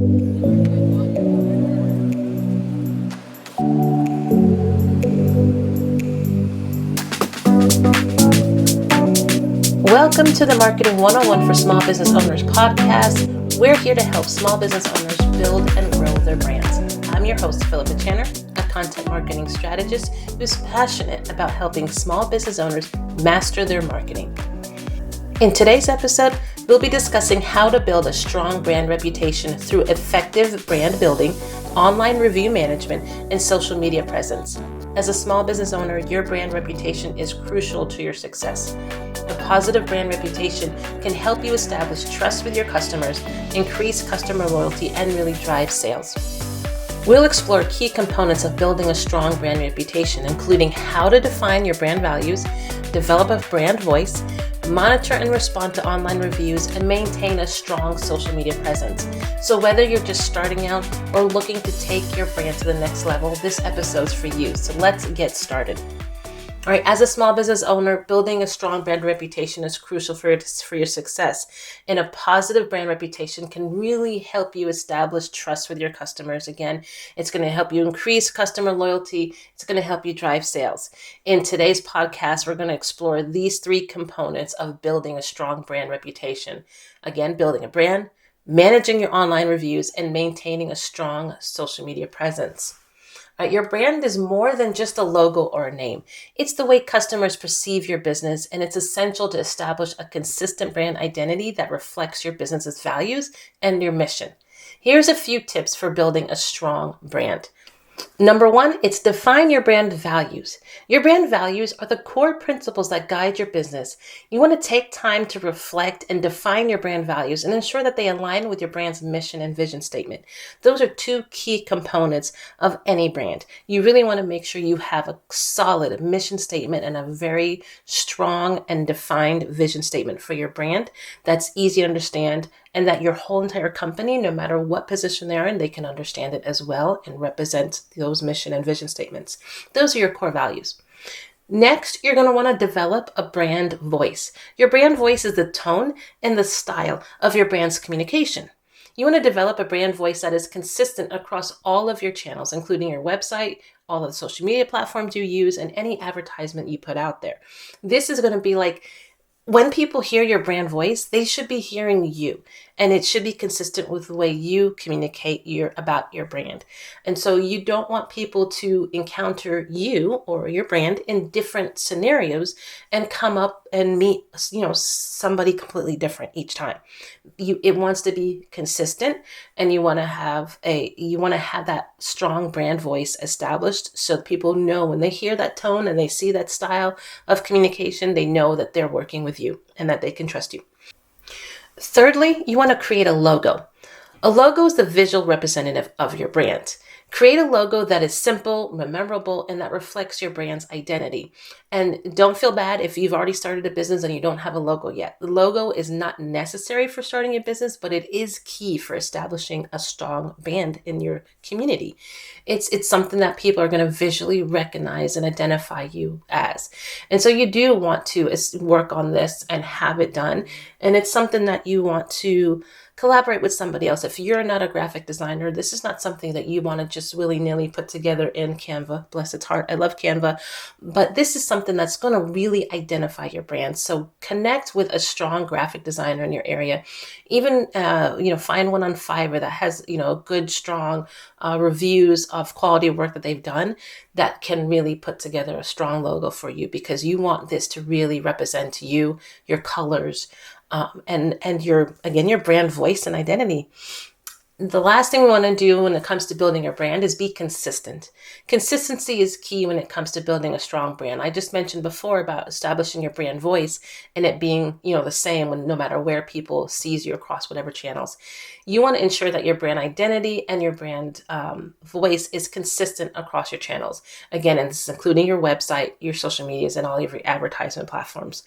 Welcome to the Marketing 101 for Small Business Owners podcast. We're here to help small business owners build and grow their brands. I'm your host, Philippa Channer, a content marketing strategist who's passionate about helping small business owners master their marketing. In today's episode, we'll be discussing how to build a strong brand reputation through effective brand building, online review management, and social media presence. As a small business owner, your brand reputation is crucial to your success. A positive brand reputation can help you establish trust with your customers, increase customer loyalty, and really drive sales. We'll explore key components of building a strong brand reputation, including how to define your brand values, develop a brand voice, monitor and respond to online reviews, and maintain a strong social media presence. So whether you're just starting out or looking to take your brand to the next level, this episode's for you. So let's get started. All right, as a small business owner, building a strong brand reputation is crucial for your success. And a positive brand reputation can really help you establish trust with your customers. Again, it's going to help you increase customer loyalty. It's going to help you drive sales. In today's podcast, we're going to explore these three components of building a strong brand reputation. Again, building a brand, managing your online reviews, and maintaining a strong social media presence. Your brand is more than just a logo or a name. It's the way customers perceive your business, and it's essential to establish a consistent brand identity that reflects your business's values and your mission. Here's a few tips for building a strong brand. Number one, it's define your brand values. Your brand values are the core principles that guide your business. You want to take time to reflect and define your brand values and ensure that they align with your brand's mission and vision statement. Those are two key components of any brand. You really want to make sure you have a solid mission statement and a very strong and defined vision statement for your brand that's easy to understand, and that your whole entire company, no matter what position they are in, they can understand it as well and represent those mission and vision statements. Those are your core values. Next, you're going to want to develop a brand voice. Your brand voice is the tone and the style of your brand's communication. You want to develop a brand voice that is consistent across all of your channels, including your website, all of the social media platforms you use, and any advertisement you put out there. This is going to be like, when people hear your brand voice, they should be hearing you, and it should be consistent with the way you communicate about your brand. And so you don't want people to encounter you or your brand in different scenarios and come up and meet, somebody completely different each time. It wants to be consistent, and you want to have that strong brand voice established so that people know when they hear that tone and they see that style of communication, they know that they're working with you and that they can trust you. Thirdly, you want to create a logo. A logo is the visual representative of your brand. Create a logo that is simple, memorable, and that reflects your brand's identity. And don't feel bad if you've already started a business and you don't have a logo yet. The logo is not necessary for starting a business, but it is key for establishing a strong brand in your community. It's something that people are going to visually recognize and identify you as. And so you do want to work on this and have it done. And it's something that you want to collaborate with somebody else. If you're not a graphic designer, this is not something that you want to just willy-nilly put together in Canva. Bless its heart. I love Canva. But this is something that's going to really identify your brand. So connect with a strong graphic designer in your area. Even, find one on Fiverr that has, good, strong reviews of quality work that they've done that can really put together a strong logo for you, because you want this to really represent you, your colors, and your brand voice and identity. The last thing we want to do when it comes to building your brand is be consistent. Consistency is key when it comes to building a strong brand. I just mentioned before about establishing your brand voice and it being, the same when no matter where people sees you across whatever channels. You want to ensure that your brand identity and your brand voice is consistent across your channels. Again, and this is including your website, your social medias, and all of your advertisement platforms.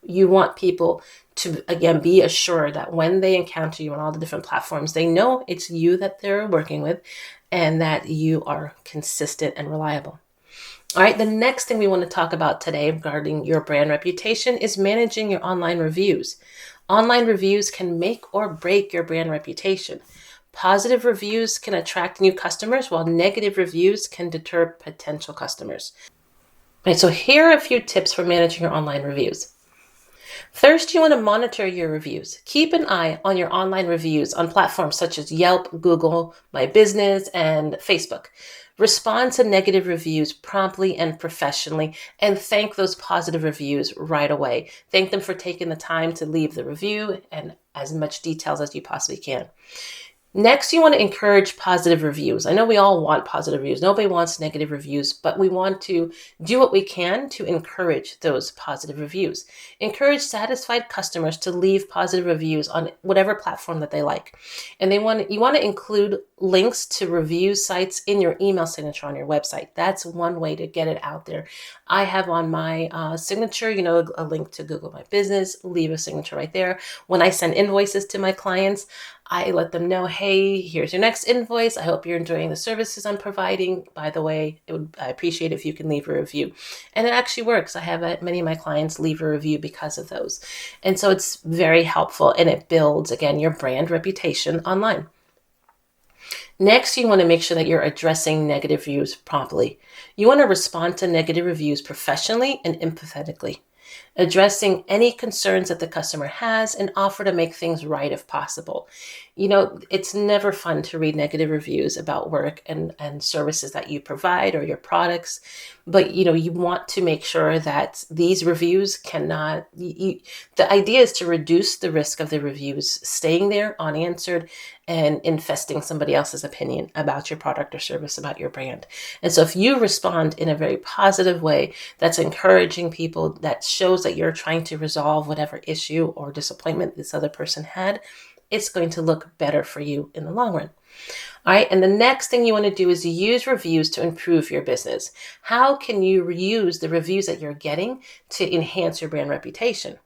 You want people to, again, be assured that when they encounter you on all the different platforms, they know it's you that they're working with and that you are consistent and reliable. All right, the next thing we want to talk about today regarding your brand reputation is managing your online reviews. Online reviews can make or break your brand reputation. Positive reviews can attract new customers, while negative reviews can deter potential customers. Right, so here are a few tips for managing your online reviews. First, you want to monitor your reviews. Keep an eye on your online reviews on platforms such as Yelp, Google, My Business, and Facebook. Respond to negative reviews promptly and professionally, and thank those positive reviews right away. Thank them for taking the time to leave the review and as much details as you possibly can. Next, you want to encourage positive reviews. I know we all want positive reviews. Nobody wants negative reviews, but we want to do what we can to encourage those positive reviews. Encourage satisfied customers to leave positive reviews on whatever platform that they like. And you want to include links to review sites in your email signature on your website. That's one way to get it out there. I have on my signature, a link to Google My Business. Leave a signature right there. When I send invoices to my clients, I let them know, hey, here's your next invoice. I hope you're enjoying the services I'm providing. By the way, I appreciate if you can leave a review. And it actually works. I have many of my clients leave a review because of those. And so it's very helpful, and it builds, again, your brand reputation online. Next, you want to make sure that you're addressing negative reviews promptly. You want to respond to negative reviews professionally and empathetically, addressing any concerns that the customer has and offer to make things right if possible. It's never fun to read negative reviews about work and services that you provide or your products, but you want to make sure that these reviews cannot, the idea is to reduce the risk of the reviews staying there unanswered and infesting somebody else's opinion about your product or service, about your brand. And so if you respond in a very positive way, that's encouraging people, that shows that you're trying to resolve whatever issue or disappointment this other person had, it's going to look better for you in the long run. All right. And the next thing you want to do is use reviews to improve your business. How can you use the reviews that you're getting to enhance your brand reputation?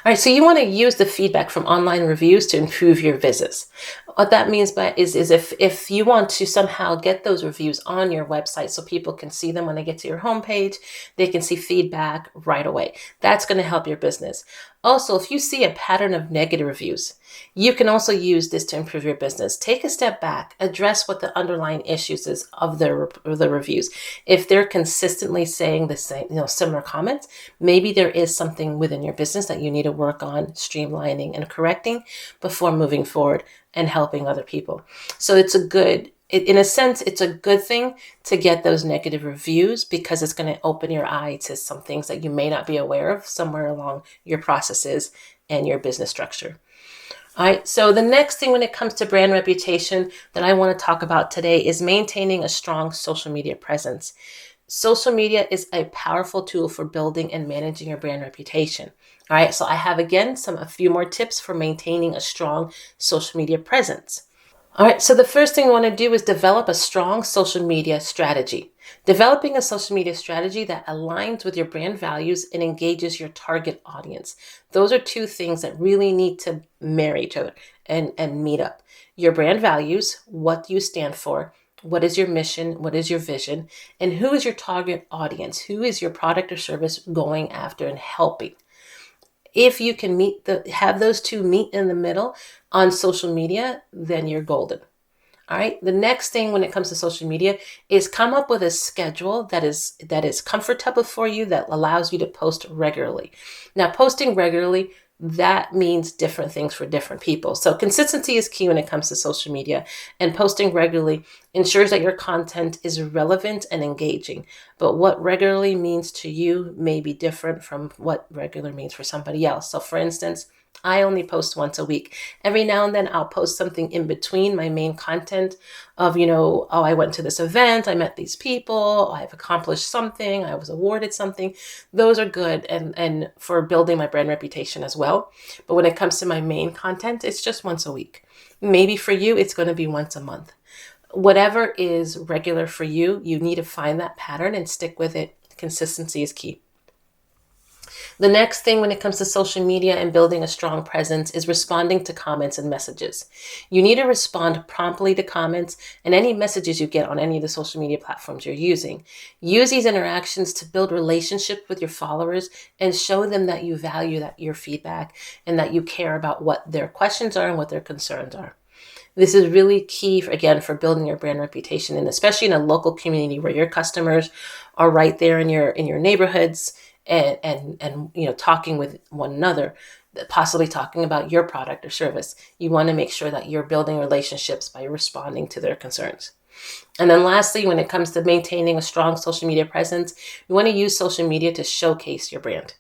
All right, so you want to use the feedback from online reviews to improve your business. What that means is if you want to somehow get those reviews on your website so people can see them when they get to your homepage, they can see feedback right away. That's going to help your business. Also, if you see a pattern of negative reviews, you can also use this to improve your business. Take a step back, address what the underlying issues is of the reviews. If they're consistently saying the same, similar comments, maybe there is something within your business that you need to work on streamlining and correcting before moving forward and helping other people. So in a sense, it's a good thing to get those negative reviews because it's going to open your eye to some things that you may not be aware of somewhere along your processes and your business structure. All right, so the next thing when it comes to brand reputation that I want to talk about today is maintaining a strong social media presence. Social media is a powerful tool for building and managing your brand reputation. All right, so I have, again, a few more tips for maintaining a strong social media presence. All right, so the first thing I want to do is develop a strong social media strategy. Developing a social media strategy that aligns with your brand values and engages your target audience. Those are two things that really need to marry each other and meet up. Your brand values, what do you stand for? What is your mission? What is your vision? And who is your target audience? Who is your product or service going after and helping? If you can have those two meet in the middle on social media, then you're golden. All right. The next thing when it comes to social media is come up with a schedule that is comfortable for you, that allows you to post regularly. Now, posting regularly, that means different things for different people. So consistency is key when it comes to social media, and posting regularly ensures that your content is relevant and engaging. But what regularly means to you may be different from what regular means for somebody else. So for instance, I only post once a week. Every now and then I'll post something in between my main content of, I went to this event, I met these people, I've accomplished something, I was awarded something. Those are good and for building my brand reputation as well. But when it comes to my main content, it's just once a week. Maybe for you, it's going to be once a month. Whatever is regular for you, you need to find that pattern and stick with it. Consistency is key. The next thing when it comes to social media and building a strong presence is responding to comments and messages. You need to respond promptly to comments and any messages you get on any of the social media platforms you're using. Use these interactions to build relationship with your followers and show them that you value your feedback and that you care about what their questions are and what their concerns are. This is really key, for building your brand reputation, and especially in a local community where your customers are right there in your neighborhoods and talking with one another, possibly talking about your product or service. You want to make sure that you're building relationships by responding to their concerns. And then lastly, when it comes to maintaining a strong social media presence, you want to use social media to showcase your brand.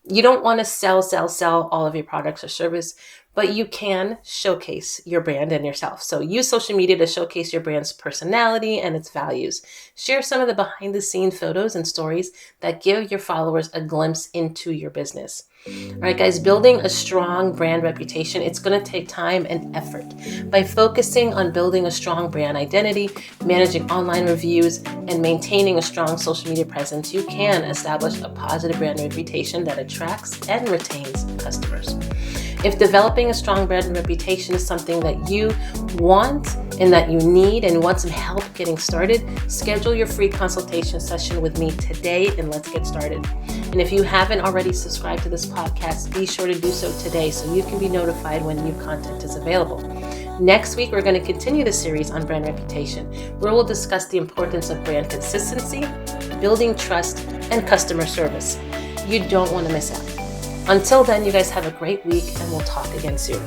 You don't want to sell all of your products or service, but you can showcase your brand and yourself. So use social media to showcase your brand's personality and its values. Share some of the behind the scenes photos and stories that give your followers a glimpse into your business. All right, guys, building a strong brand reputation, it's going to take time and effort. By focusing on building a strong brand identity, managing online reviews, and maintaining a strong social media presence, you can establish a positive brand reputation that attracts and retains customers. If developing a strong brand reputation is something that you want and that you need and want some help getting started, schedule your free consultation session with me today and let's get started. And if you haven't already subscribed to this podcast, be sure to do so today so you can be notified when new content is available. Next week, we're going to continue the series on brand reputation, where we'll discuss the importance of brand consistency, building trust, and customer service. You don't want to miss out. Until then, you guys have a great week, and we'll talk again soon.